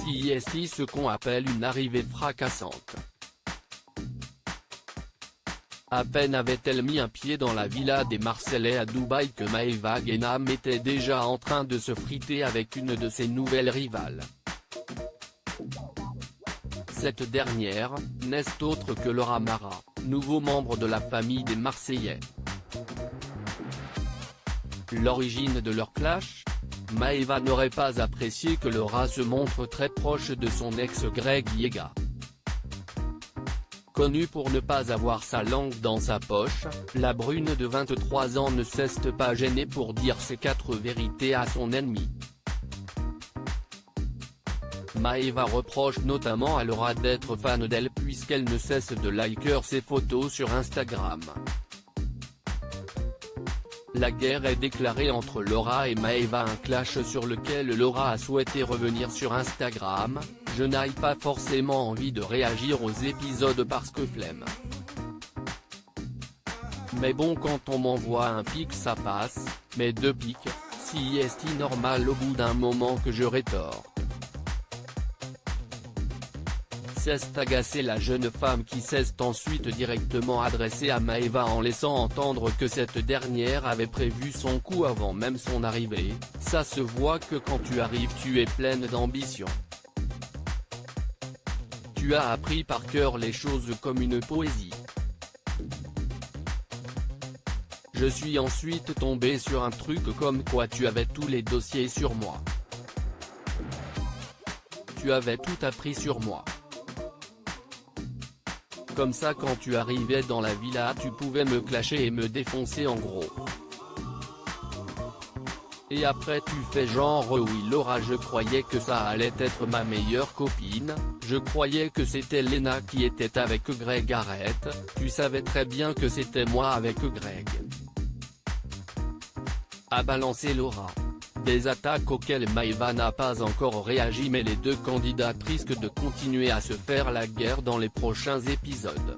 C'est ce qu'on appelle une arrivée fracassante. À peine avait-elle mis un pied dans la villa des Marseillais à Dubaï que Maeva Guénam était déjà en train de se friter avec une de ses nouvelles rivales. Cette dernière, n'est autre que Laura Mara, nouveau membre de la famille des Marseillais. L'origine de leur clash? Maeva n'aurait pas apprécié que Laura se montre très proche de son ex Greg Yega. Connue pour ne pas avoir sa langue dans sa poche, la brune de 23 ans ne cesse pas gênée pour dire ses 4 vérités à son ennemi. Maeva reproche notamment à Laura d'être fan d'elle puisqu'elle ne cesse de liker ses photos sur Instagram. La guerre est déclarée entre Laura et Maeva, un clash sur lequel Laura a souhaité revenir sur Instagram. Je n'ai pas forcément envie de réagir aux épisodes parce que flemme. Mais bon, quand on m'envoie un pic ça passe, mais 2 pics, si est normal au bout d'un moment que je rétorque. C'est agacé la jeune femme qui s'est ensuite directement adressée à Maeva en laissant entendre que cette dernière avait prévu son coup avant même son arrivée. Ça se voit que quand tu arrives tu es pleine d'ambition. Tu as appris par cœur les choses comme une poésie. Je suis ensuite tombé sur un truc comme quoi tu avais tous les dossiers sur moi. Tu avais tout appris sur moi. Comme ça quand tu arrivais dans la villa tu pouvais me clasher et me défoncer en gros. Et après tu fais genre oui Laura, je croyais que ça allait être ma meilleure copine, je croyais que c'était Lena qui était avec Greg, arrête, tu savais très bien que c'était moi avec Greg. A balancé Laura. Des attaques auxquelles Maeva n'a pas encore réagi, mais les deux candidates risquent de continuer à se faire la guerre dans les prochains épisodes.